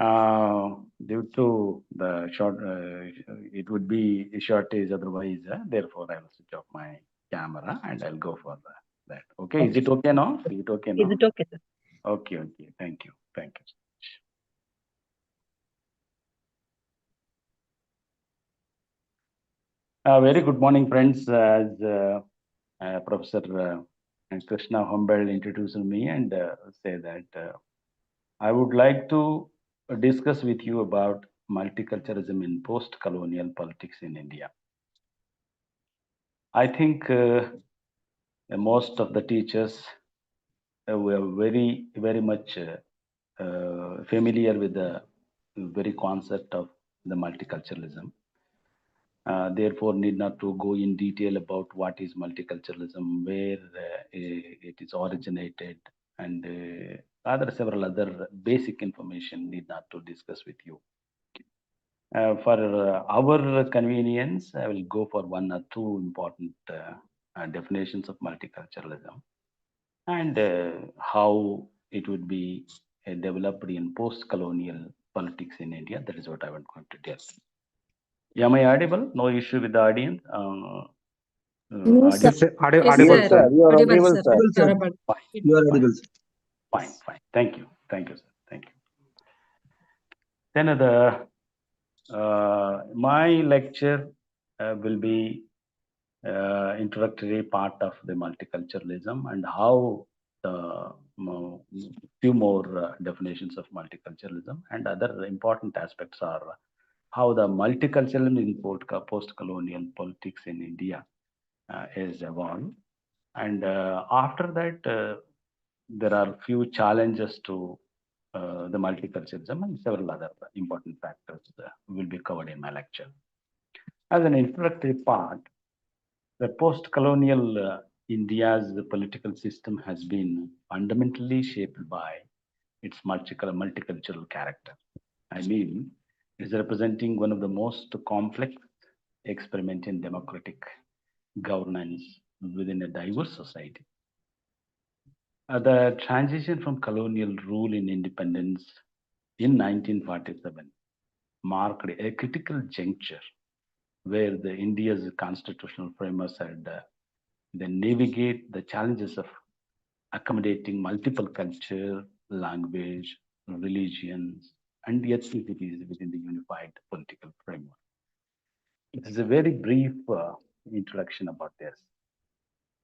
Due to the short, it would be a shortage otherwise. Therefore, I will switch off my camera and I'll go for that. Okay, is it okay now? Is it okay Is now? it okay, sir? Okay, okay. Thank you. Thank you. Very good morning, friends. As Professor Krishna Humbel introduced me and say that I would like to discuss with you about multiculturalism in post-colonial politics in India. I think most of the teachers were very much familiar with the very concept of the multiculturalism. Therefore, need not to go in detail about what is multiculturalism, where it is originated, and other several other basic information need not to discuss with you. For our convenience, I will go for one or two important definitions of multiculturalism and how it would be developed in post-colonial politics in India. That is what I want to tell. Am I audible? No issue with the audience. No, sir. Yes, sir. Yes, Audible, sir. sir. You are Audible, audible, sir. sir. Audible, sir. Audible. Fine, You are audible, sir. fine. Thank you, sir. Then my lecture will be introductory part of the multiculturalism and how the few more definitions of multiculturalism and other important aspects are how the multiculturalism in post-colonial politics in India is evolved. And after that, there are few challenges to the multiculturalism and several other important factors will be covered in my lecture. As an introductory part, the post-colonial India's political system has been fundamentally shaped by its multicultural character. I mean, it is representing one of the most complex experiment in democratic governance within a diverse society. The transition from colonial rule in independence in 1947 marked a critical juncture where the India's constitutional framers had then navigate the challenges of accommodating multiple culture, language, religions, and ethnicities within the unified political framework. It is a very brief introduction about this.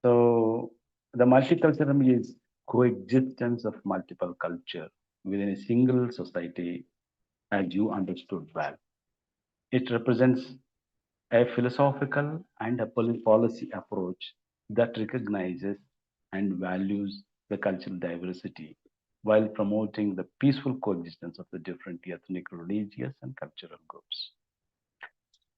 So, the multiculturalism is coexistence of multiple culture within a single society, as you understood well. It represents a philosophical and a policy approach that recognizes and values the cultural diversity while promoting the peaceful coexistence of the different ethnic, religious, and cultural groups.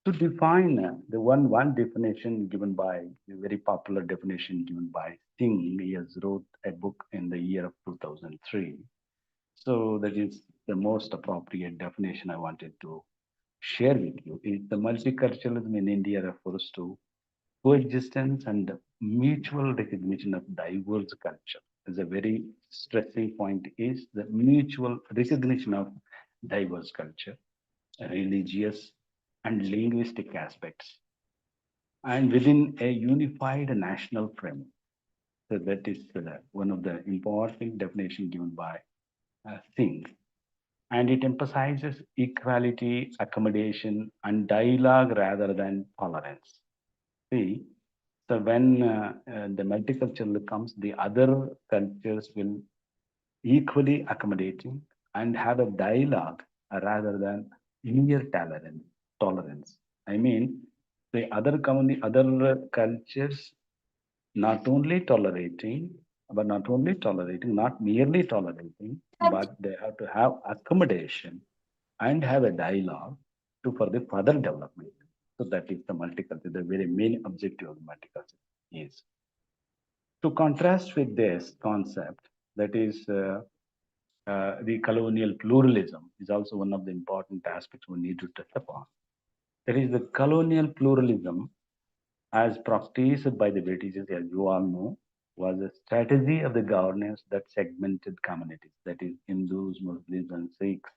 To define the one definition given by the very popular definition given by Singh, he has wrote a book in the year of 2003. So that is the most appropriate definition I wanted to share with you. Is the multiculturalism in India refers to coexistence and mutual recognition of diverse culture. Is a very stressing point is the mutual recognition of diverse culture, religious and linguistic aspects, and within a unified national framework. So that is one of the important definition given by Singh. And it emphasizes equality, accommodation, and dialogue rather than tolerance. See, so when the multicultural comes, the other cultures will equally accommodating and have a dialogue rather than mere tolerance. I mean, the other cultures not only tolerating, not merely tolerating, but they have to have accommodation and have a dialogue to for the further development. So that is the multicultural, the very main objective of the multicultural is. To contrast with this concept, that is the colonial pluralism is also one of the important aspects we need to touch upon. That is the colonial pluralism as practiced by the Britishers, as you all know, was a strategy of the governance that segmented communities, that is Hindus, Muslims, and Sikhs,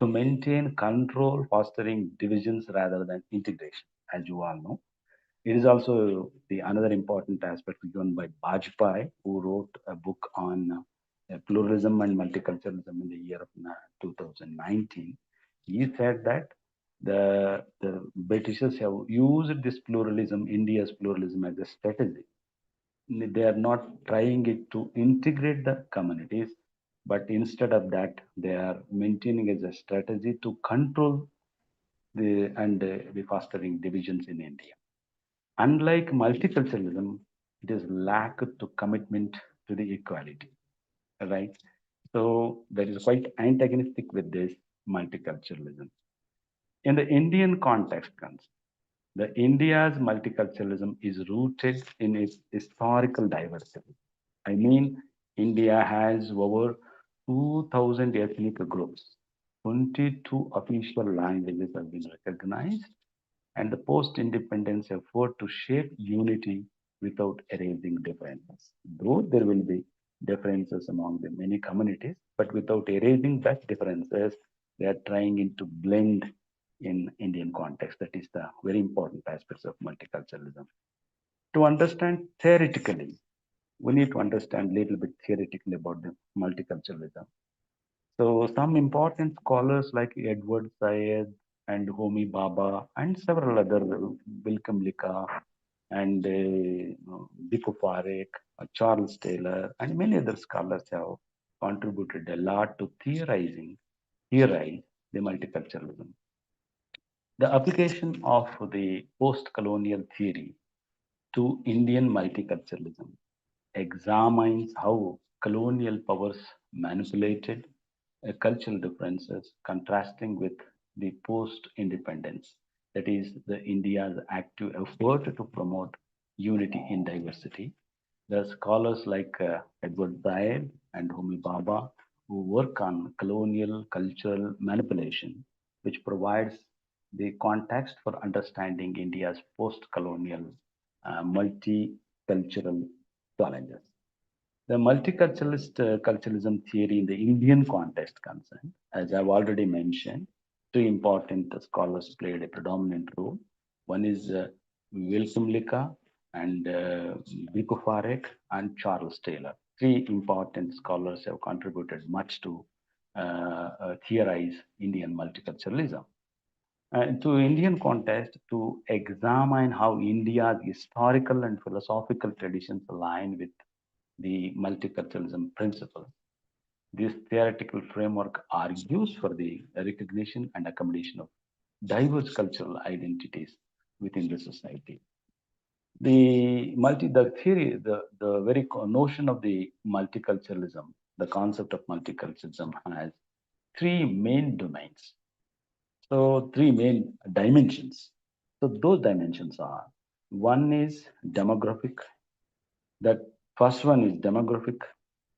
to maintain control, fostering divisions rather than integration, as you all know. It is also the another important aspect given by Bajpai, who wrote a book on pluralism and multiculturalism in the year of 2019. He said that the Britishers have used this pluralism, India's pluralism, as a strategy. They are not trying it to integrate the communities, but instead of that, they are maintaining as a strategy to control the fostering divisions in India. Unlike multiculturalism, it is lack to commitment to the equality, right? So that is quite antagonistic with this multiculturalism. In the Indian context, the India's multiculturalism is rooted in its historical diversity. I mean, India has over 2,000 ethnic groups. 22 official languages have been recognized, and the post-independence effort to shape unity without erasing differences. Though there will be differences among the many communities, but without erasing that differences, they are trying to blend in Indian context. That is the very important aspects of multiculturalism. To understand theoretically, we need to understand a little bit theoretically about the multiculturalism. So some important scholars like Edward Syed and Homi Baba and several other William Lika and Biko Parekh, Charles Taylor and many other scholars have contributed a lot to theorize the multiculturalism. The application of the post-colonial theory to Indian multiculturalism examines how colonial powers manipulated cultural differences, contrasting with the post-independence, that is, the India's active effort to promote unity in diversity. There are scholars like Edward Zayed and Homi Baba who work on colonial cultural manipulation, which provides the context for understanding India's post-colonial multicultural challenges. The culturalism theory in the Indian context concerned, as I've already mentioned, two important scholars played a predominant role. One is Wilson Lika and Biko Farek and Charles Taylor. Three important scholars have contributed much to theorize Indian multiculturalism. To Indian context, to examine how India's historical and philosophical traditions align with the multiculturalism principle. This theoretical framework argues for the recognition and accommodation of diverse cultural identities within the society. The theory, the very notion of the multiculturalism, the concept of multiculturalism has three main domains. So three main dimensions. So those dimensions are one is demographic. That first one is demographic.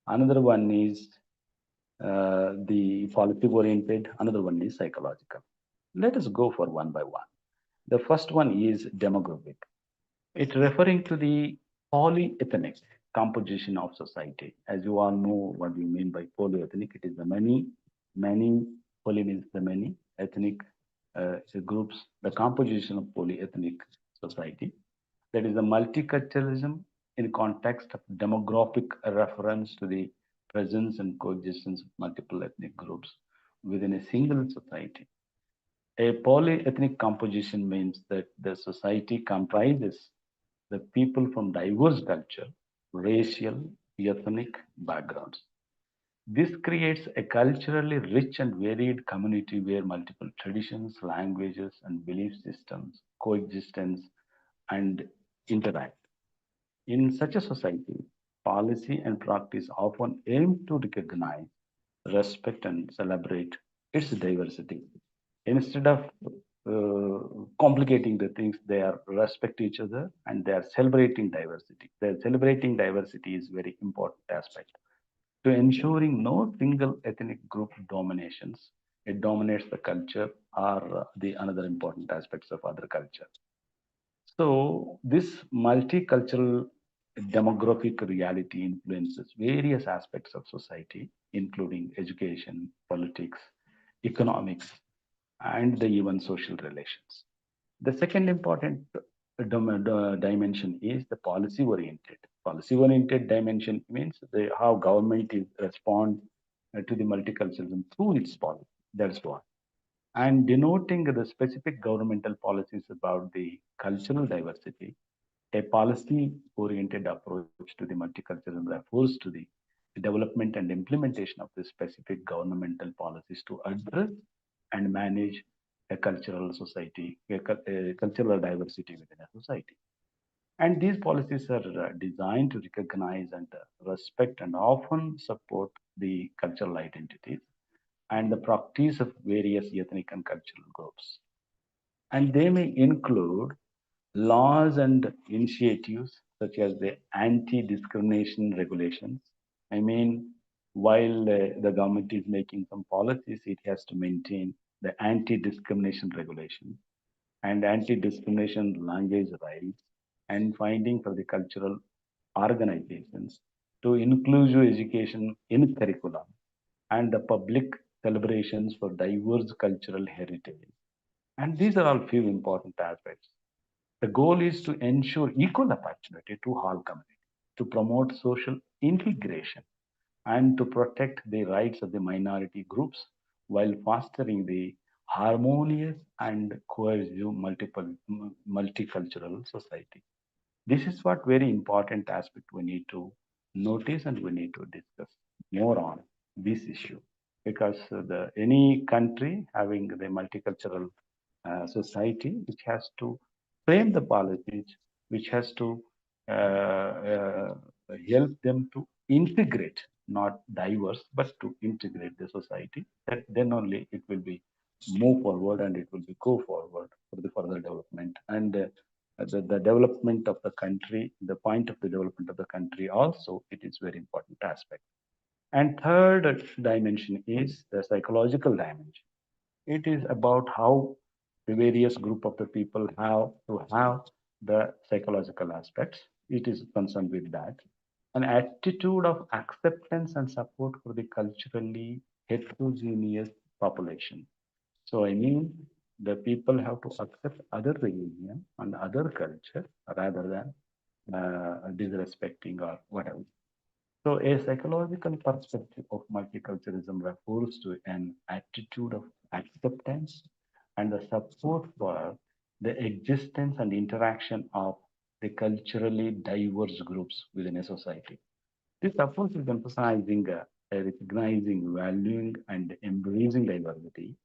Another one is the politic oriented. Another one is psychological. Let us go for one by one. The first one is demographic. It's referring to the polyethnic composition of society. As you all know what we mean by polyethnic, it is the many, poly means the many ethnic groups, the composition of polyethnic society. That is the multiculturalism in context of demographic reference to the presence and coexistence of multiple ethnic groups within a single society. A polyethnic composition means that the society comprises the people from diverse culture, racial, ethnic backgrounds. This creates a culturally rich and varied community where multiple traditions, languages, and belief systems coexistence and interact. In such a society, policy and practice often aim to recognize, respect, and celebrate its diversity. Instead of complicating the things, they are respect each other and they are celebrating diversity. Their celebrating diversity is very important aspect to ensuring no single ethnic group dominations. It dominates the culture or the another important aspects of other culture. So this multicultural demographic reality influences various aspects of society, including education, politics, economics, and the even social relations. The second important dimension is the policy oriented. Policy oriented dimension means how government is respond to the multiculturalism through its policy. That's what. And denoting the specific governmental policies about the cultural diversity, a policy oriented approach to the multiculturalism refers to the development and implementation of the specific governmental policies to address and manage a cultural society, a cultural diversity within a society. And these policies are designed to recognize and respect and often support the cultural identities and the practice of various ethnic and cultural groups. And they may include laws and initiatives such as the anti-discrimination regulations. I mean, while the government is making some policies, it has to maintain the anti-discrimination regulation and anti-discrimination language rights and finding for the cultural organizations to inclusive education in curriculum and the public celebrations for diverse cultural heritage. And these are all few important aspects. The goal is to ensure equal opportunity to all communities, to promote social integration, and to protect the rights of the minority groups while fostering the harmonious and cohesive multicultural society. This is what very important aspect we need to notice and we need to discuss more on this issue because the any country having the multicultural society which has to frame the policies which has to help them to integrate not diverse but to integrate the society that then only it will be move forward and it will be go forward for the further development and the development of the country, the point of the development of the country also, it is very important aspect. And third dimension is the psychological dimension. It is about how the various group of the people have to have the psychological aspects. It is concerned with that. An attitude of acceptance and support for the culturally heterogeneous population. So I mean, the people have to accept other religion and other culture rather than disrespecting or whatever. So a psychological perspective of multiculturalism refers to an attitude of acceptance and the support for the existence and interaction of the culturally diverse groups within a society. This approach is emphasizing recognizing, valuing, and embracing diversity,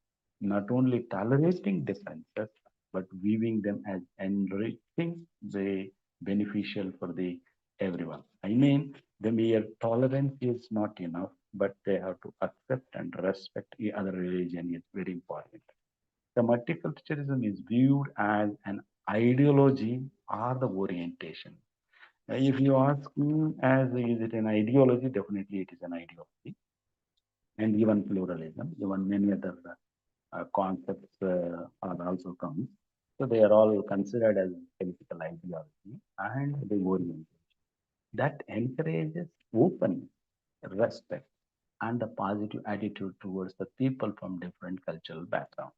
not only tolerating differences, but viewing them as enriching the beneficial for the everyone. I mean, the mere tolerance is not enough, but they have to accept and respect the other religion is very important. The multiculturalism is viewed as an ideology or the orientation. If you ask me as is it an ideology, definitely it is an ideology. And even pluralism, even many other concepts are also come. So they are all considered as political ideology and the orientation. That encourages openness, respect, and a positive attitude towards the people from different cultural backgrounds.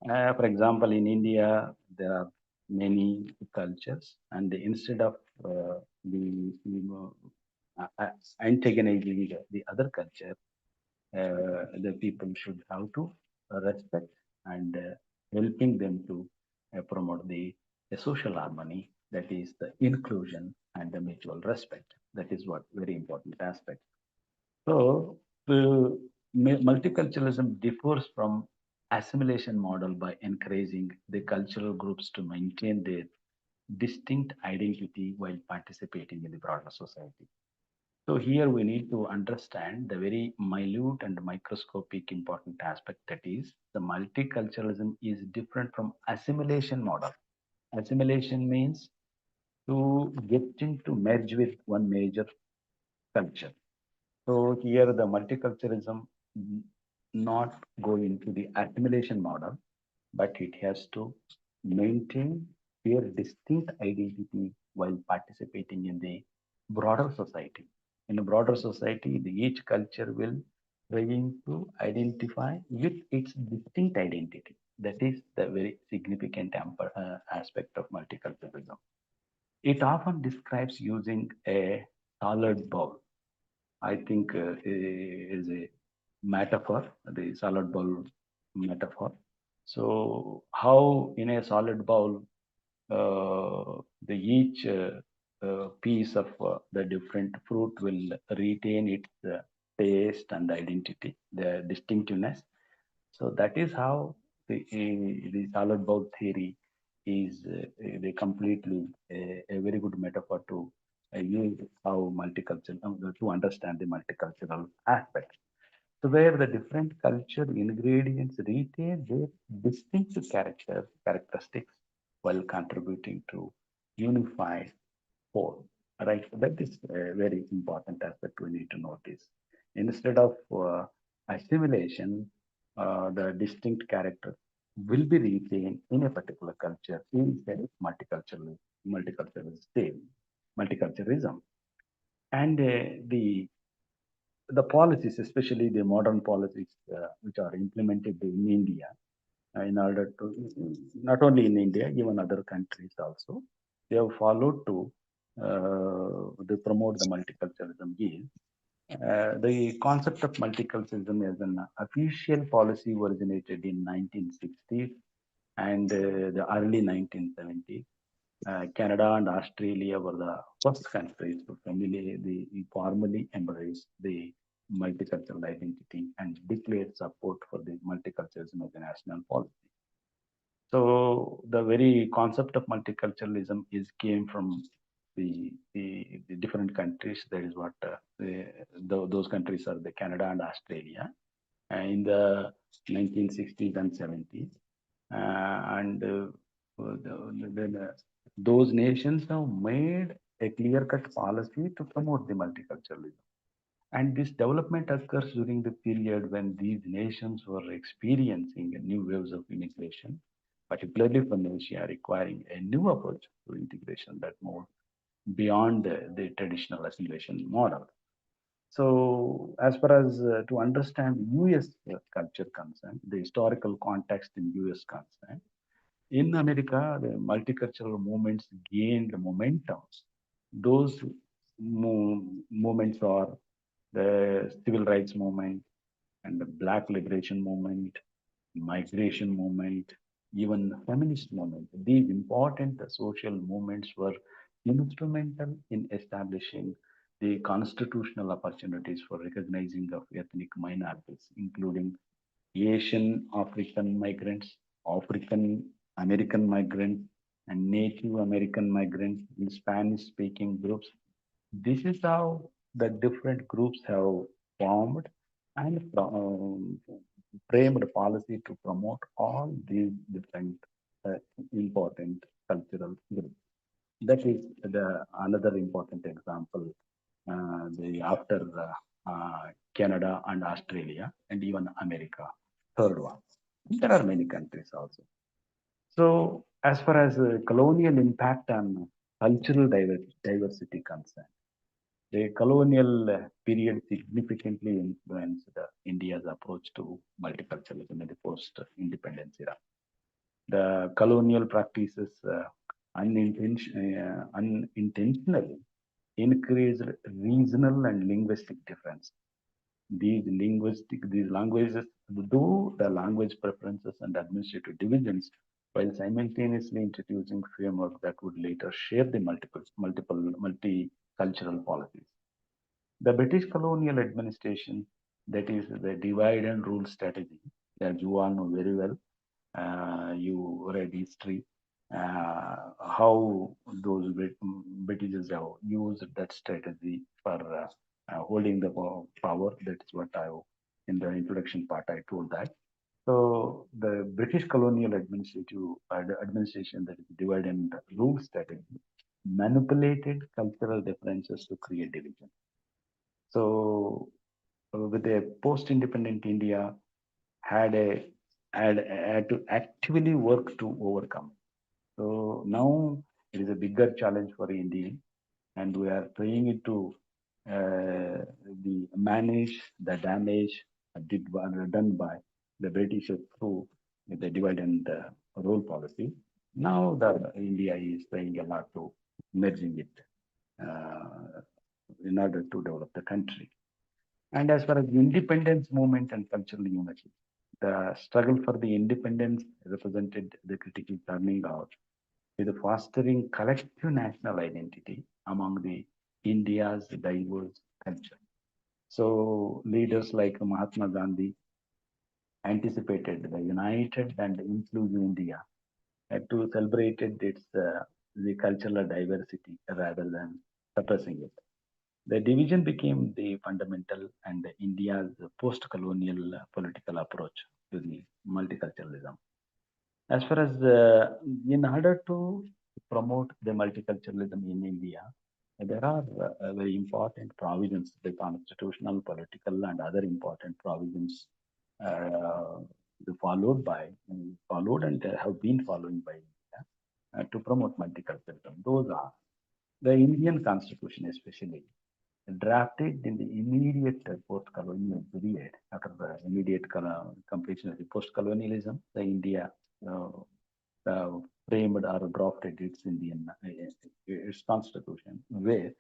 For example, in India, there are many cultures, and instead of the antagonizing the other culture, the people should have to respect and helping them to promote the social harmony, that is the inclusion and the mutual respect. That is what very important aspect. So the multiculturalism differs from assimilation model by encouraging the cultural groups to maintain their distinct identity while participating in the broader society. So here we need to understand the very minute and microscopic important aspect, that is the multiculturalism is different from assimilation model. Assimilation means to get into merge with one major culture. So here the multiculturalism not go into the assimilation model, but it has to maintain their distinct identity while participating in the broader society. In a broader society, the each culture will trying to identify with its distinct identity. That is the very significant aspect of multiculturalism. It often describes using a solid bowl. I think is a metaphor, the solid bowl metaphor. So, how in a solid bowl, the each piece of the different fruit will retain its taste and identity, the distinctiveness. So that is how the solid bowl theory is the completely a very good metaphor to use how multicultural to understand the multicultural aspect. So where the different culture ingredients retain their distinctive characteristics while contributing to unified whole. Right. So that is a very important aspect we need to notice. Instead of assimilation, the distinct character will be retained in a particular culture instead of multiculturalism, multiculturalism, and the policies, especially the modern policies which are implemented in India, in order to not only in India, even other countries also, they have followed to they promote the multiculturalism is the concept of multiculturalism as an official policy originated in 1960s and the early 1970s. Canada and Australia were the first countries to formally embrace the multicultural identity and declared support for the multiculturalism as a national policy. So the very concept of multiculturalism is came from the different countries. That is what those countries are the Canada and Australia in the 1960s and 70s. And those nations have made a clear-cut policy to promote the multiculturalism. And this development occurs during the period when these nations were experiencing new waves of immigration, particularly from Asia, requiring a new approach to integration that moved beyond the traditional assimilation model. So, as far as to understand US culture concerned, the historical context in US concerned, in America, the multicultural movements gained momentum. Those movements are the civil rights movement and the black liberation movement, migration movement, even feminist movement. These important social movements were instrumental in establishing the constitutional opportunities for recognizing of ethnic minorities, including Asian African migrants, African American migrants, and Native American migrants in Spanish speaking groups. This is how the different groups have formed and framed policy to promote all these different important cultural groups. That is the another important example. The after Canada and Australia and even America, third one. There are many countries also. So as far as colonial impact on cultural diversity concerned, the colonial period significantly influenced India's approach to multiculturalism in the post-independence era. The colonial practices unintentionally increased regional and linguistic difference. These languages, though the language preferences and administrative divisions, while simultaneously introducing framework that would later shape the multicultural policies. The British colonial administration, that is the divide and rule strategy, as you all know very well, you read history, how those Britishers have used that strategy for holding the power. That is what in the introduction part, I told that. So the British colonial administration, that is divide and rule strategy, manipulated cultural differences to create division. So with a post-independent India had to actively work to overcome. So now it is a bigger challenge for India, and we are trying it to the manage the damage done by the British through the divide and rule policy. Now the India is trying a lot to merging it uh, in order to develop the country. And as far as independence movement and cultural unity, the struggle for the independence represented the critical turning out with fostering collective national identity among the India's diverse culture. So leaders like Mahatma Gandhi anticipated the united and inclusive India to celebrate its the cultural diversity rather than suppressing it. The division became the fundamental and India's post-colonial political approach to the multiculturalism. As far as in order to promote the multiculturalism in India, there are very important provisions, the constitutional, political, and other important provisions uh, followed and have been following by India to promote multiculturalism. Those are the Indian Constitution, especially drafted in the immediate post-colonial period, after the immediate completion of the post-colonialism, the India uh, framed or drafted its constitution, where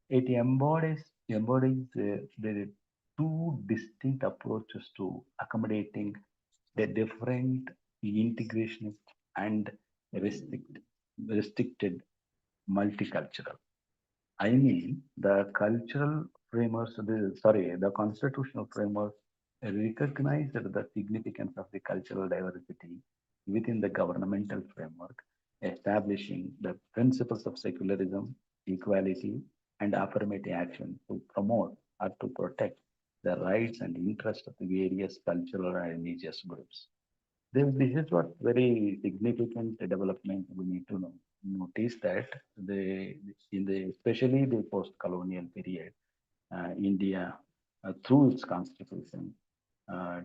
it embodies the two distinct approaches to accommodating the different integrationist and restricted multicultural. I mean, the constitutional framework recognized the significance of the cultural diversity within the governmental framework, establishing the principles of secularism, equality, and affirmative action to promote or to protect the rights and interests of the various cultural and religious groups. This is what very significant development we need to notice that the in the especially the post-colonial period, India through its constitution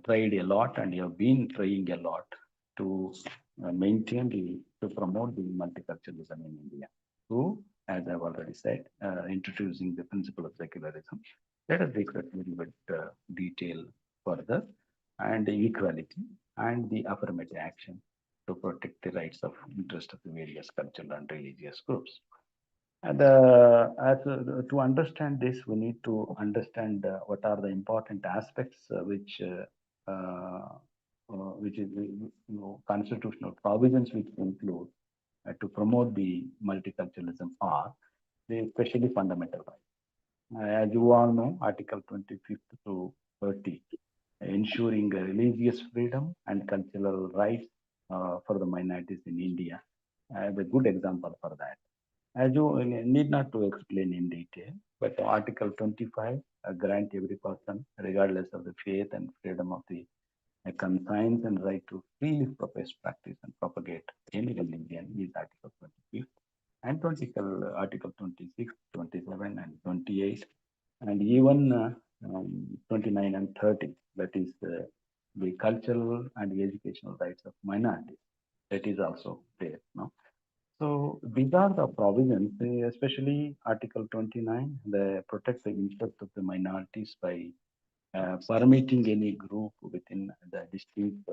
tried a lot and have been trying a lot to maintain to promote the multiculturalism in India. So, as I've already said, introducing the principle of secularism. Let us discuss a little bit detail further and the equality and the affirmative action to protect the rights of interest of the various cultural and religious groups. And to understand this, we need to understand what are the important aspects which is constitutional provisions which include to promote the multiculturalism are the especially fundamental rights. As you all know, Article 25th to 30, ensuring religious freedom and cultural rights for the minorities in India. The good example for that. As you need not to explain in detail, but Article 25 grant every person, regardless of the faith and freedom of the conscience and right to freely profess, practice, and propagate any religion is Article 25 and Article 26, 27, and 28, and even 29 and 30, that is the cultural and educational rights of minorities. That is also there. No? So these are the provisions, especially Article 29, they protect the interest of the minorities by permitting any group within the distinct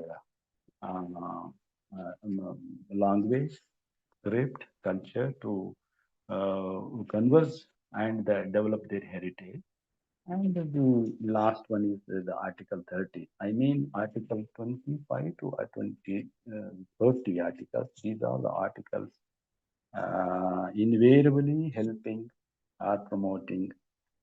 language, script, culture to converse and develop their heritage. And the last one is the Article 30. I mean, Article 25 to 30 articles. These are the articles invariably helping or promoting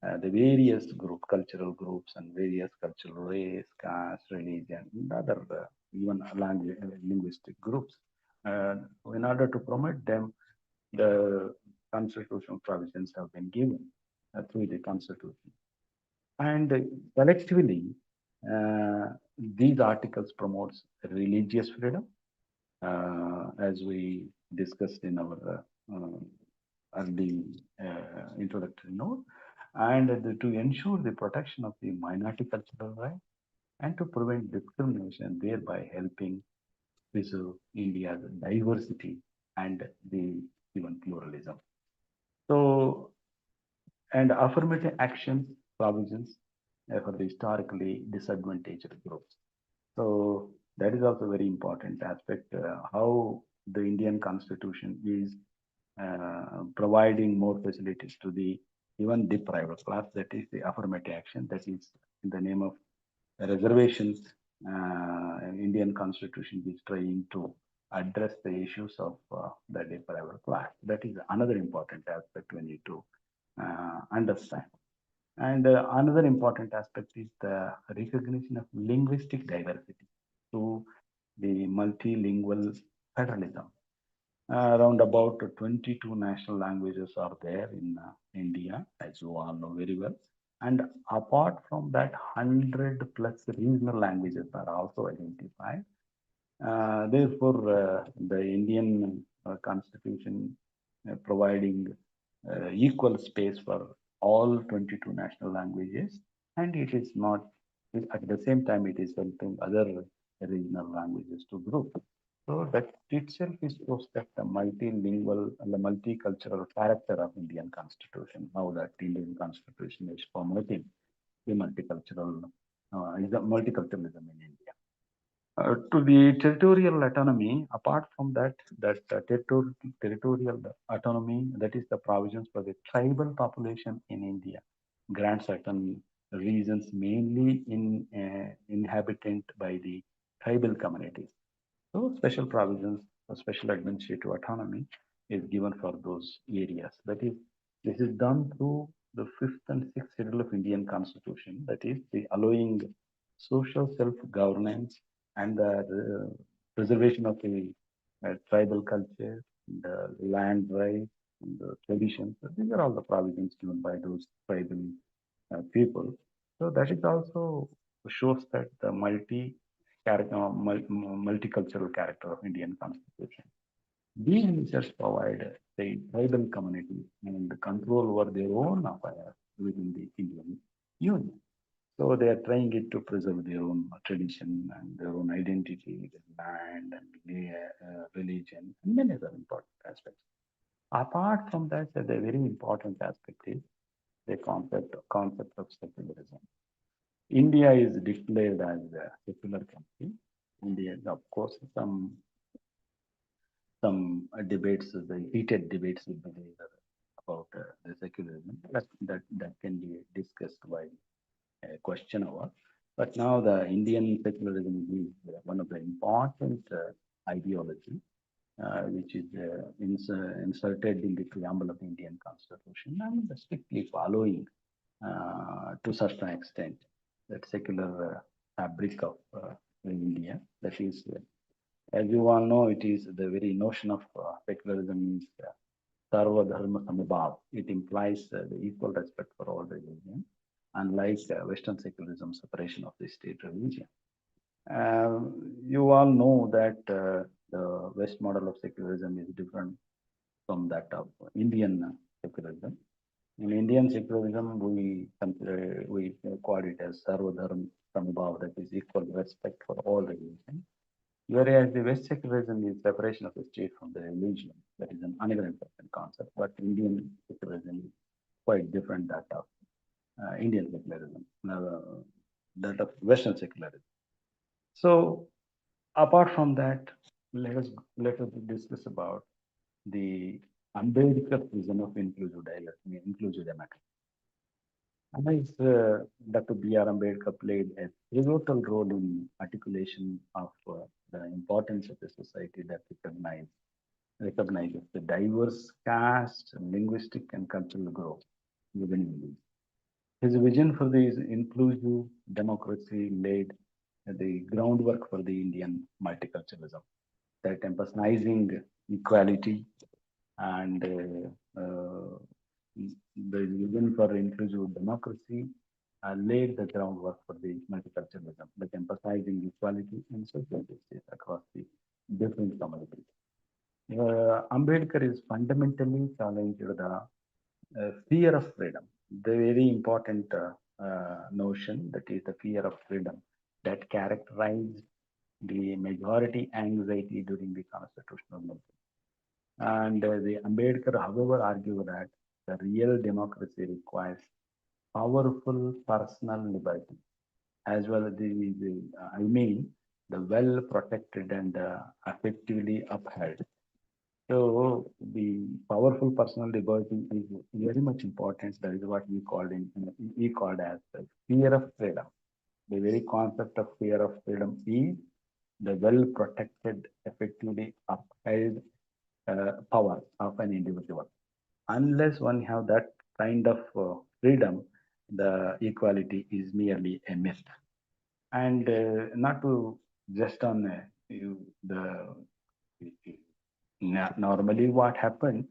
the various cultural groups and various cultural race, caste, religion, and other even language, linguistic groups. In order to promote them, the constitutional provisions have been given through the constitution. And collectively, uh, these articles promotes religious freedom, as we discussed in our early introductory note, and to ensure the protection of the minority cultural rights and to prevent discrimination, thereby helping preserve India's diversity and the even pluralism. So, and affirmative action provisions for the historically disadvantaged groups. So that is also very important aspect, how the Indian Constitution is providing more facilities to the even the private class, that is the affirmative action, that is in the name of reservations. Indian Constitution is trying to address the issues of the deprived class. That is another important aspect we need to understand. And another important aspect is the recognition of linguistic diversity through the multilingual federalism. Around about 22 national languages are there in India, as you all know very well. And apart from that, 100 plus regional languages are also identified. Therefore, the Indian Constitution providing equal space for all 22 national languages, and it is not, at the same time, it is helping other regional languages to grow. So that itself is shows that the multilingual and the multicultural character of Indian Constitution. Now that Indian Constitution is promoting the multicultural, is the multiculturalism in India. To the territorial autonomy, apart from that, territorial autonomy, that is the provisions for the tribal population in India, grant certain regions mainly inhabited by the tribal communities. So special provisions or special administrative autonomy is given for those areas. That is, this is done through the fifth and sixth schedule of Indian Constitution. That is, the allowing social self-governance and the preservation of the tribal culture, the land rights, and the traditions. So these are all the provisions given by those tribal people. So that is also shows that the multicultural character of Indian Constitution. These measures provide the tribal community and the control over their own affairs within the Indian Union. So they are trying it to preserve their own tradition and their own identity, their land and religion, and many other important aspects. Apart from that, the very important aspect is the concept of secularism. India is declared as a secular country. India, of course, some debates, the heated debates will be there about the secularism. That can be discussed while question hour. But now the Indian secularism is one of the important ideology, which is inserted in the preamble of the Indian Constitution and strictly following to certain extent that secular fabric of India. That is, as you all know, it is the very notion of secularism is Sarva Dharma Samabhav. It implies the equal respect for all religions, unlike Western secularism, separation of the state religion. You all know that the West model of secularism is different from that of Indian secularism. In Indian secularism, we call it as Sarvadharma Samabhav, that is equal respect for all religions. Whereas the West secularism is separation of the state from the religion. That is another important concept. But Indian secularism is quite different that of Indian secularism, that of Western secularism. So apart from that, let us discuss about the Ambedkar vision of inclusive dialogue, inclusive democracy. As Dr. B.R. Ambedkar played a pivotal role in articulation of the importance of a society that recognizes the diverse caste, linguistic, and cultural growth within India. His vision for this inclusive democracy laid the groundwork for the Indian multiculturalism, that emphasizing equality and the vision for inclusive democracy laid the groundwork for the multiculturalism, that emphasizing equality and social justice across the different communities. Ambedkar is fundamentally challenged the fear of freedom, the very important notion, that is the fear of freedom that characterized the majority anxiety during the constitutional movement. And the Ambedkar, however, argued that the real democracy requires powerful personal liberty, as well as I mean, the well protected and effectively upheld. So the powerful personal liberty is very much important. That is what we called as the fear of freedom. The very concept of fear of freedom is the well protected, effectively upheld power of an individual. Unless one have that kind of freedom, the equality is merely a myth. And not to just on the normally what happened.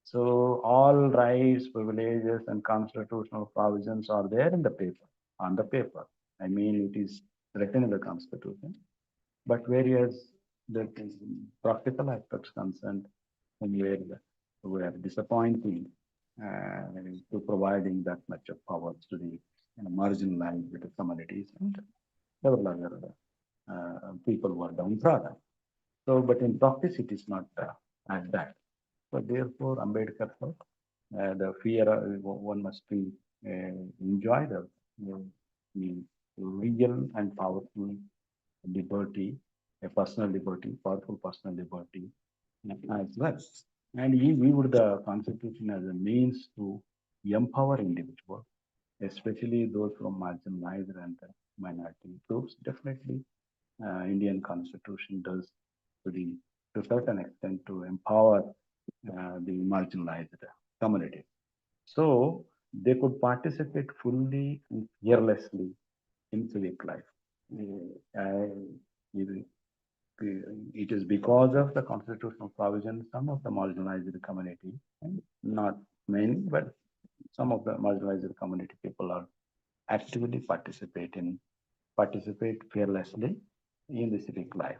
So all rights, privileges, and constitutional provisions are there in the paper, on the paper. I mean, it is written in the constitution. But whereas the practical aspects concerned, were disappointing to providing that much of power to the marginalized communities and several other people were downtrodden. So, but in practice, it is not as that. So, therefore, Ambedkar thought the fear one must be enjoy the real and powerful liberty, a personal liberty, powerful personal liberty as well. And he viewed the Constitution as a means to empower individuals, especially those from marginalized and minority groups. Definitely, Indian Constitution does to the to certain extent to empower the marginalized community. So they could participate fully and fearlessly in civic life. It it is because of the constitutional provision, some of the marginalized community, and not many, but some of the marginalized community people are actively participate fearlessly in the civic life.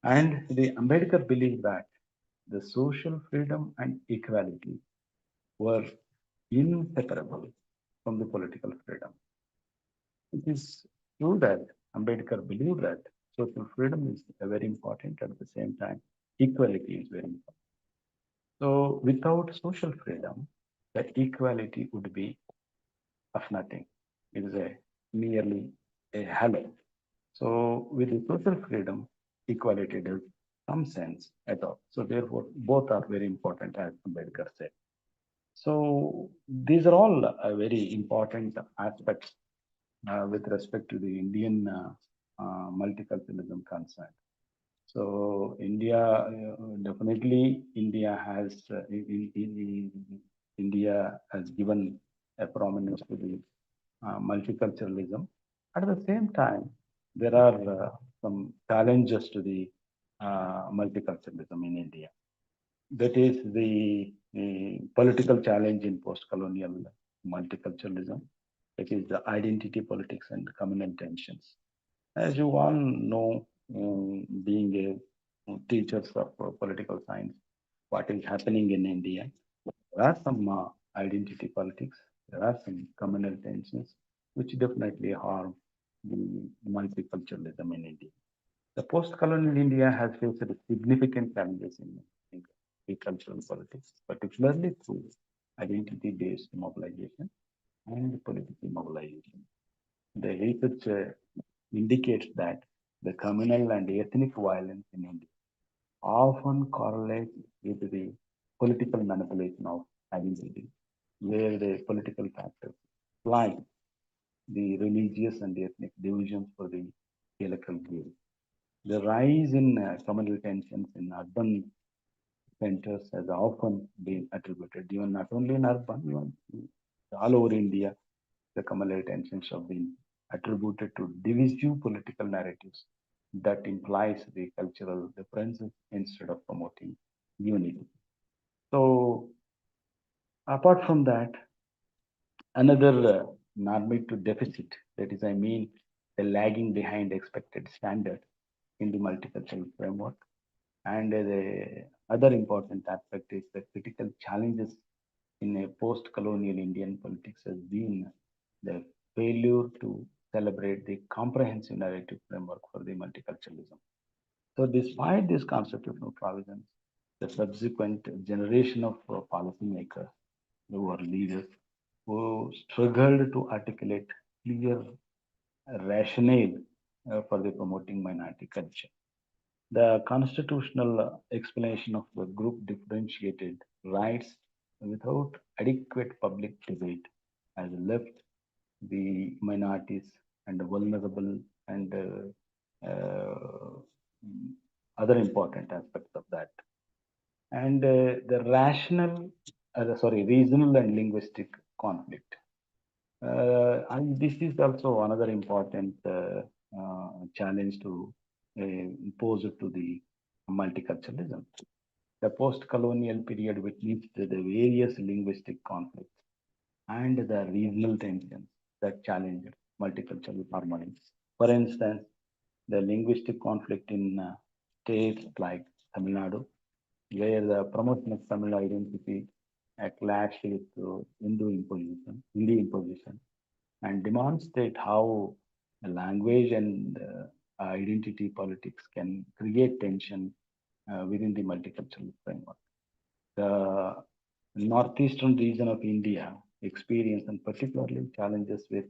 And the Ambedkar believed that the social freedom and equality were inseparable from the political freedom. It is true that Ambedkar believed that social freedom is very important. At the same time, equality is very important. So, without social freedom, the equality would be of nothing. It is a merely a halo. So, with the social freedom, equality does some sense at all. So, therefore, both are very important, as Ambedkar said. So, these are all very important aspects with respect to the Indian multiculturalism concern. So India definitely India has given a prominence to the multiculturalism. At the same time, there are some challenges to the multiculturalism in India. That is the political challenge in post-colonial multiculturalism. It is the identity politics and communal tensions. As you all know, being a teachers of political science, what is happening in India, there are some identity politics, there are some communal tensions, which definitely harm the multiculturalism in India. The post-colonial India has faced significant challenges in cultural politics, particularly through identity-based mobilization and political mobilization. The research indicates that the communal and ethnic violence in India often correlates with the political manipulation of identity, where the political factors like the religious and ethnic divisions for the electoral gain. The rise in communal tensions in urban centers has often been attributed, even not only in urban, even all over India, the communal tensions have been attributed to divisive political narratives that implies the cultural differences instead of promoting unity. So, apart from that, another normative deficit, that is, I mean, the lagging behind expected standard in the multicultural framework. And the other important aspect is the critical challenges in a post-colonial Indian politics has been the failure to celebrate the comprehensive narrative framework for the multiculturalism. So despite these constitutional provisions, the subsequent generation of policymakers who are leaders who struggled to articulate clear rationale for the promoting minority culture. The constitutional explanation of the group differentiated rights without adequate public debate has left the minorities and the vulnerable and other important aspects of that. And the regional and linguistic conflict. And this is also another important challenge to pose to the multiculturalism. The post-colonial period witnessed the various linguistic conflicts and the regional tensions that challenged multicultural harmony. For instance, the linguistic conflict in states like Tamil Nadu, where the promotion of Tamil identity clashed with Hindi imposition, and demonstrate how language and identity politics can create tension within the multicultural framework. The northeastern region of India experienced and particularly challenges with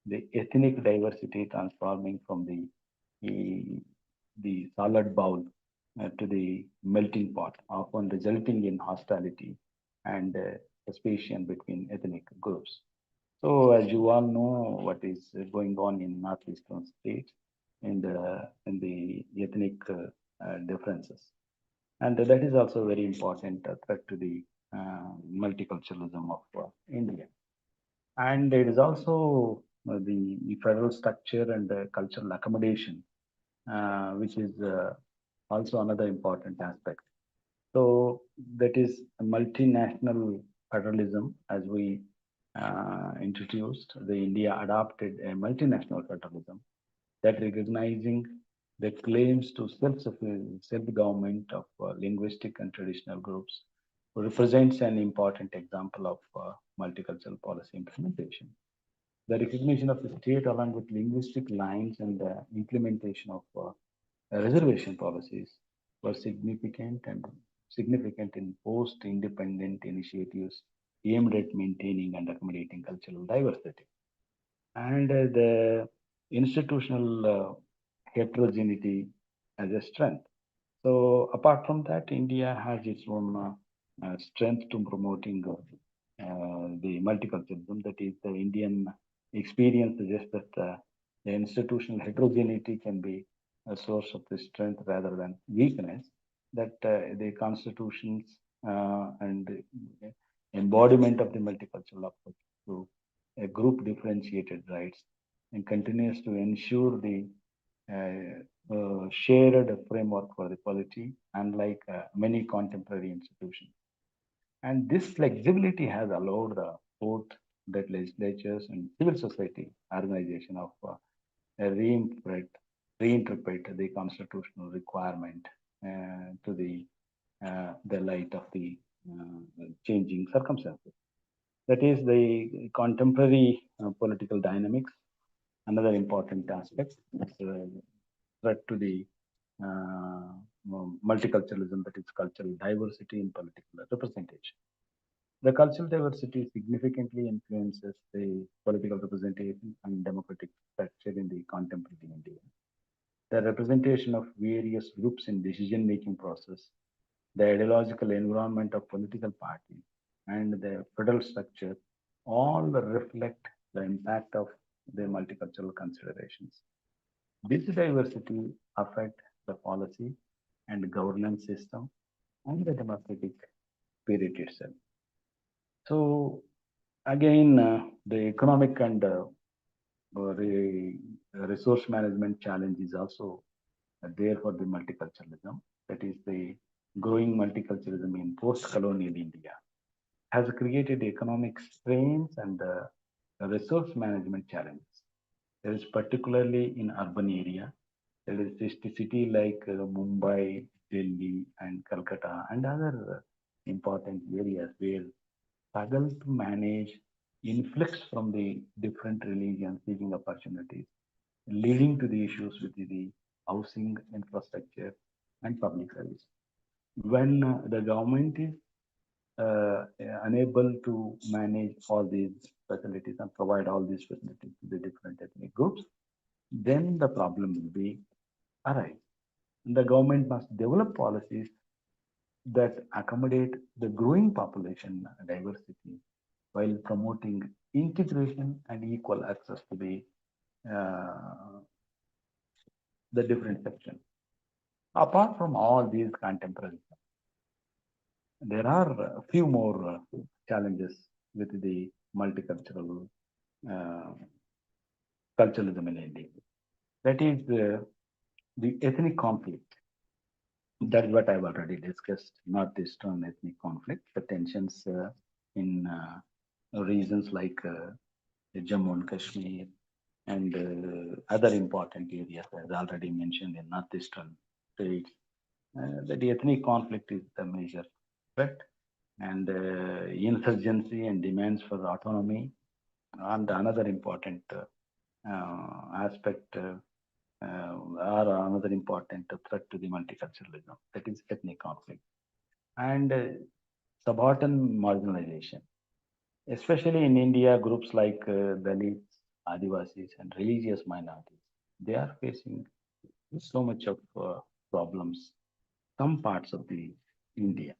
the ethnic diversity transforming from the solid bowl to the melting pot, often resulting in hostility and suspicion between ethnic groups. So, as you all know, what is going on in northeastern states in the ethnic differences, and that is also very important threat to the multiculturalism of India. And it is also the federal structure and the cultural accommodation, which is also another important aspect. So that is multinational federalism, as we introduced. The India adopted a multinational federalism that recognizing the claims to self-government of linguistic and traditional groups represents an important example of multicultural policy implementation. The recognition of the state along with linguistic lines and the implementation of reservation policies was significant in post-independent initiatives aimed at maintaining and accommodating cultural diversity. And the institutional heterogeneity as a strength. So apart from that, India has its own strength to promoting the multiculturalism. That is, the Indian experience suggests that the institutional heterogeneity can be a source of the strength rather than weakness. That the constitutions and the embodiment of the multicultural approach to a group differentiated rights and continues to ensure the shared framework for the polity, unlike many contemporary institutions. And this flexibility has allowed both the legislatures and civil society organization of reinterpret, reinterpret the constitutional requirement to the light of the changing circumstances. That is the contemporary political dynamics. Another important aspect is threat to the uh, multiculturalism, that is cultural diversity in political representation. The cultural diversity significantly influences the political representation and democratic structure in the contemporary India. The representation of various groups in decision-making process, the ideological environment of political parties, and the federal structure all reflect the impact of the multicultural considerations. This diversity affect the policy and governance system and the democratic spirit itself. So again, the economic and resource management challenge is also there for the multiculturalism. That is the growing multiculturalism in post-colonial India has created economic strains and resource management challenges. There is particularly in urban area. There is this city like Mumbai, Delhi, and Calcutta, and other important areas where struggle to manage influx from the different religions seeking opportunities, leading to the issues with the housing infrastructure and public service. When the government is unable to manage all these facilities and provide all these facilities to the different ethnic groups, then the problem will be arise. The government must develop policies that accommodate the growing population diversity while promoting integration and equal access to uh, the different sections. Apart from all these contemporary, there are a few more challenges with the multicultural uh, culturalism in India. That is the ethnic conflict. That is what I've already discussed. Northeastern ethnic conflict, the tensions in regions like Jammu and Kashmir and other important areas, as already mentioned in northeastern states. The ethnic conflict is the major threat, and insurgency and demands for autonomy. And another important aspect are another important threat to the multiculturalism, that is ethnic conflict and subaltern marginalization. Especially in India, groups like Dalits, Adivasis, and religious minorities, they are facing so much of problems, some parts of the India.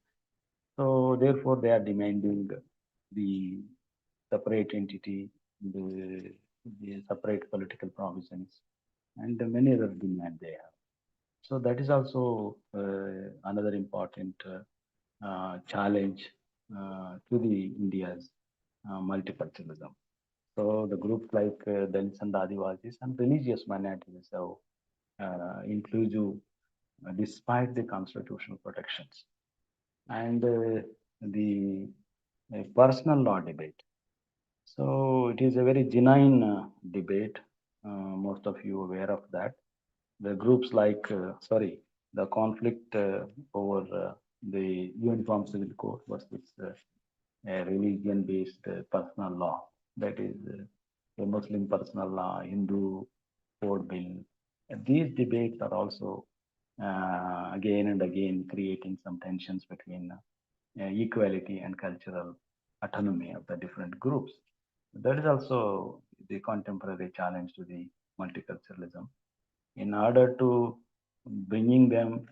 So therefore, they are demanding the separate entity, the, the separate political provisions, and many other demands they have. So that is also another important challenge to the India's multiculturalism. So the groups like Dalits and Adivasis and religious minorities have inclusive despite the constitutional protections. And the personal law debate. So it is a very genuine debate. Most of you aware of that. The groups like, the conflict over the Uniform Civil Code versus a religion-based personal law. That is a Muslim personal law, Hindu code bill. These debates are also again and again creating some tensions between equality and cultural autonomy of the different groups. That is also the contemporary challenge to the multiculturalism. In order to bringing them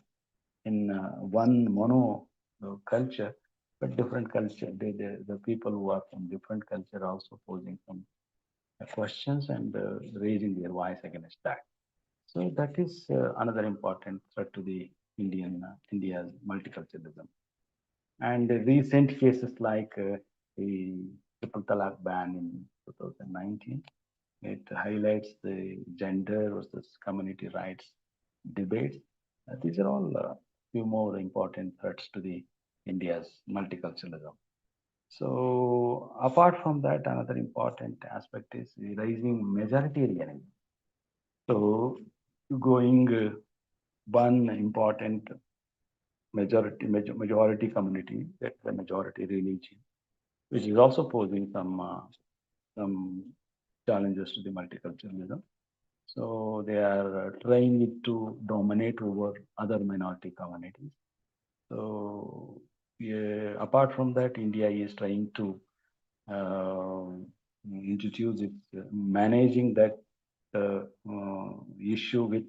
in one mono culture, but different culture, the people who are from different culture are also posing some questions and raising their voice against that. So that is another important threat to the India's multiculturalism. And recent cases like the triple talaq ban in 2019, it highlights the gender versus community rights debates. These are all few more important threats to the India's multiculturalism. So apart from that, another important aspect is the rising majoritarianism. So going one important majority community, that's the majority religion, which is also posing some challenges to the multiculturalism. So they are trying it to dominate over other minority communities. So yeah, apart from that, India is trying to uh, introduce its managing that issue with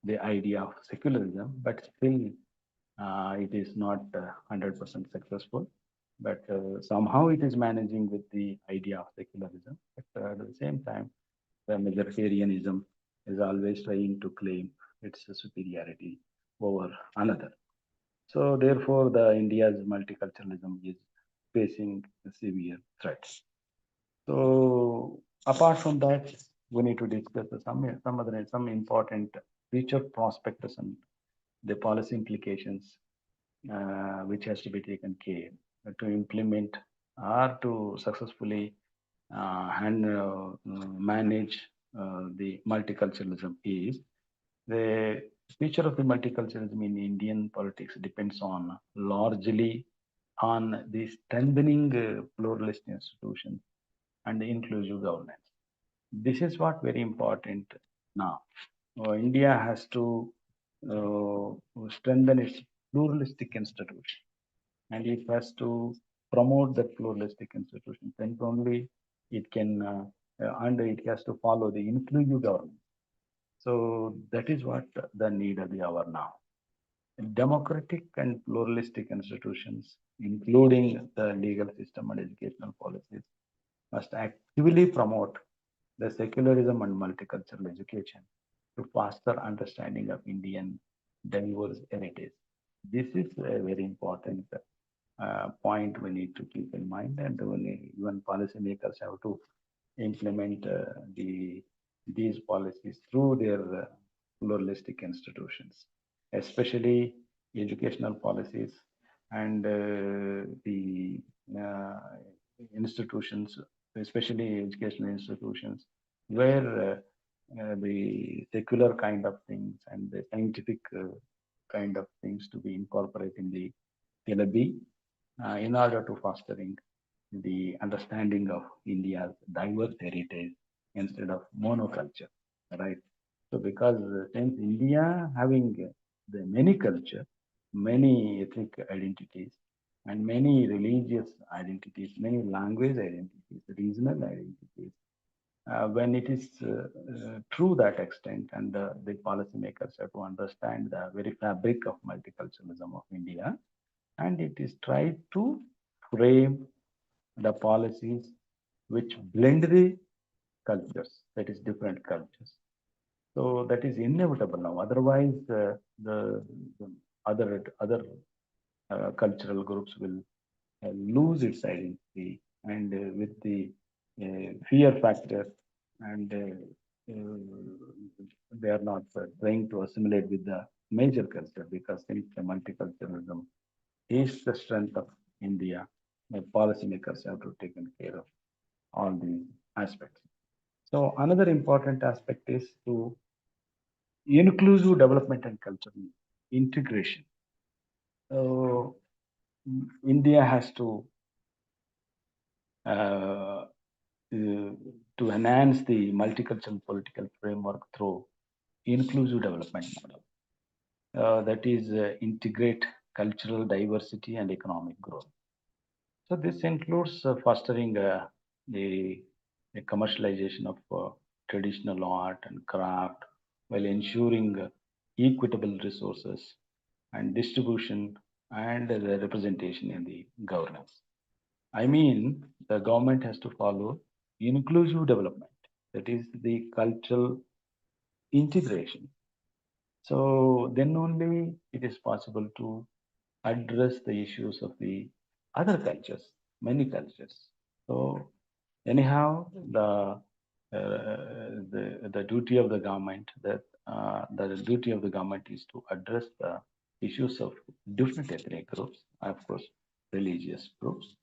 the idea of secularism, but still it is not 100% successful. But somehow it is managing with the idea of secularism. But at the same time, the majoritarianism is always trying to claim its superiority over another. So therefore, the India's multiculturalism is facing severe threats. So apart from that, we need to discuss some important future prospectus and the policy implications which has to be taken care to implement or to successfully manage the multiculturalism is the future of the multiculturalism in Indian politics depends on largely on the strengthening pluralist institutions and the inclusive governance. This is what very important now. India has to strengthen its pluralistic institution, and it has to promote the pluralistic institutions, then only it can, and it has to follow the inclusive government. So that is what the need of the hour now. Democratic and pluralistic institutions, including the legal system and educational policies, must actively promote the secularism and multicultural education to foster understanding of Indian diverse heritage. This is a very important point we need to keep in mind, and even policymakers have to implement these policies through their pluralistic institutions, especially educational policies and the uh, institutions, especially educational institutions, where the secular kind of things and the scientific kind of things to be incorporated in the syllabi in order to fostering the understanding of India's diverse heritage instead of monoculture, right? So because since India having the many culture, many ethnic identities, and many religious identities, many language identities, regional identities, when it is true that extent, and the policymakers have to understand the very fabric of multiculturalism of India, and it is tried to frame the policies which blend the cultures, that is different cultures. So that is inevitable now. Otherwise, the other cultural groups will lose its identity, and with the fear factor, and they are not trying to assimilate with the major culture, because since the multiculturalism is the strength of India, the policymakers have to take care of all these aspects. So another important aspect is to inclusive development and cultural integration. So India has uh, to enhance the multicultural political framework through inclusive development model. That is integrate cultural diversity and economic growth. So this includes fostering the commercialization of traditional art and craft while ensuring equitable resources and distribution and the representation in the governance. I mean, the government has to follow inclusive development, that is the cultural integration. So then only it is possible to address the issues of the other cultures, many cultures. So anyhow, the duty of the government, that the duty of the government is to address the issues of different ethnic groups, of course, religious groups,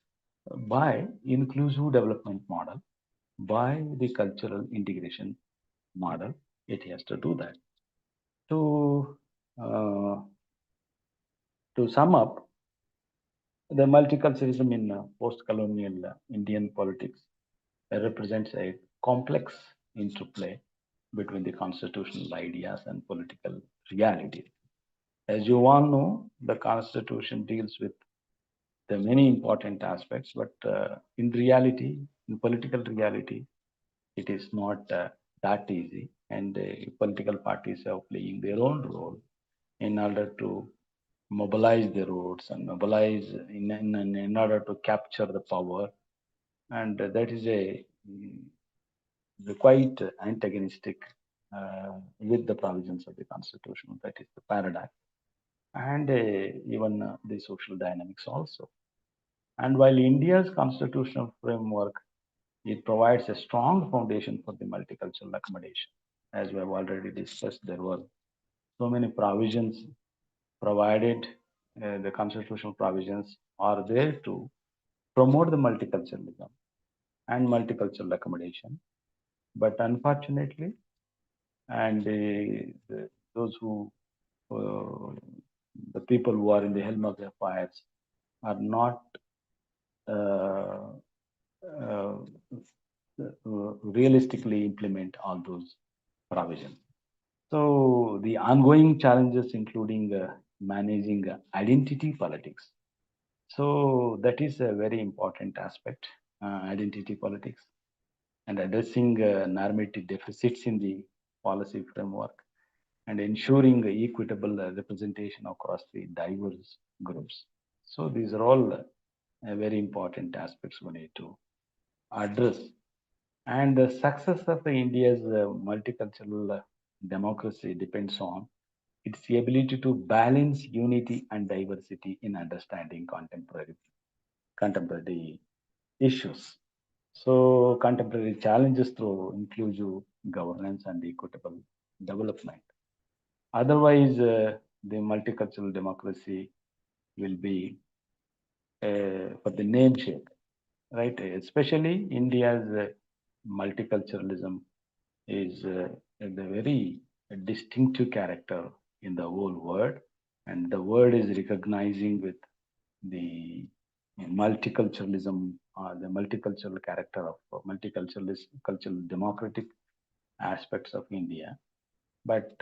by inclusive development model, by the cultural integration model. It has to do that. To uh, to sum up, the multiculturalism in post-colonial Indian politics represents a complex interplay between the constitutional ideas and political realities. As you all know, the Constitution deals with the many important aspects, but in reality, in political reality, it is not that easy, and political parties are playing their own role in order to mobilize the roads and mobilize in order to capture the power, and that is the quite antagonistic with the provisions of the constitution. That is the paradox, and even the social dynamics also. And while India's constitutional framework, it provides a strong foundation for the multicultural accommodation. As we have already discussed, there were so many provisions provided. The constitutional provisions are there to promote the multiculturalism and multicultural accommodation. But unfortunately, and those who, uh, the people who are in the helm of the affairs, are not uh, uh, realistically implement all those provisions. So the ongoing challenges, including managing identity politics, So that is a very important aspect, identity politics, and addressing normative deficits in the policy framework and ensuring equitable representation across the diverse groups. So these are all very important aspects we need to address. And the success of India's multicultural democracy depends on its ability to balance unity and diversity in understanding contemporary issues. So contemporary challenges through inclusive governance and equitable development. Otherwise, the multicultural democracy will be for the name sake, right? Especially India's multiculturalism is a very distinctive character in the whole world, and the world is recognizing with the multiculturalism, the multicultural character of cultural democratic aspects of India. But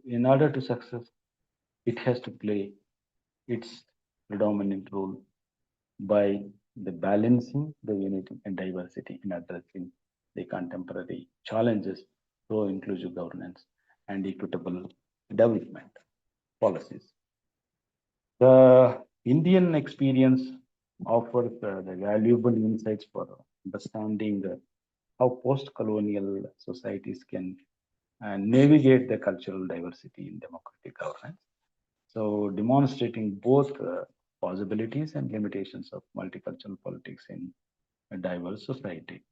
in order to success, it has to play its predominant role by the balancing the unity and diversity in addressing the contemporary challenges through inclusive governance and equitable development policies. The Indian experience offers the valuable insights for understanding how post-colonial societies can navigate the cultural diversity in democratic governance. So, demonstrating both possibilities and limitations of multicultural politics in a diverse society.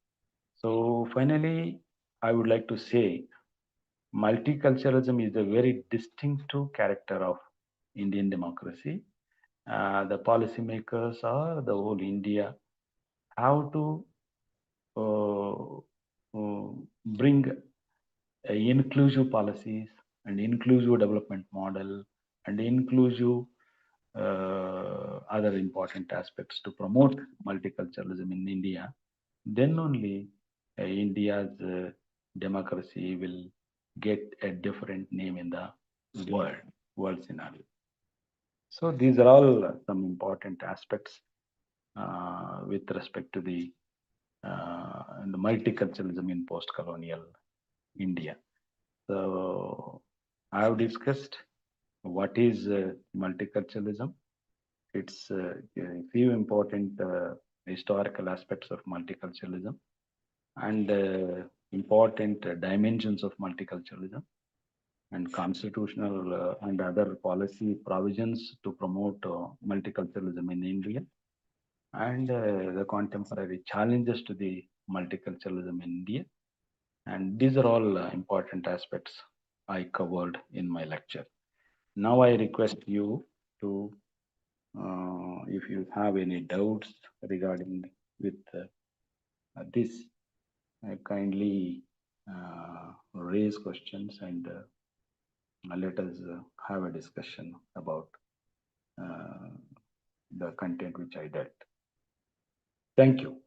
So, finally, I would like to say multiculturalism is a very distinctive character of Indian democracy. The policymakers or the whole India have to bring inclusive policies and inclusive development model and inclusive other important aspects to promote multiculturalism in India, then only India's democracy will get a different name in the world scenario. So these are all some important aspects with respect to the multiculturalism in post-colonial India. So I have discussed what is multiculturalism. It's a few important historical aspects of multiculturalism and important dimensions of multiculturalism and constitutional and other policy provisions to promote multiculturalism in India and the contemporary challenges to the multiculturalism in India. And these are all important aspects I covered in my lecture. Now I request you to, if you have any doubts regarding with this, kindly raise questions and let us have a discussion about the content which I dealt. Thank you.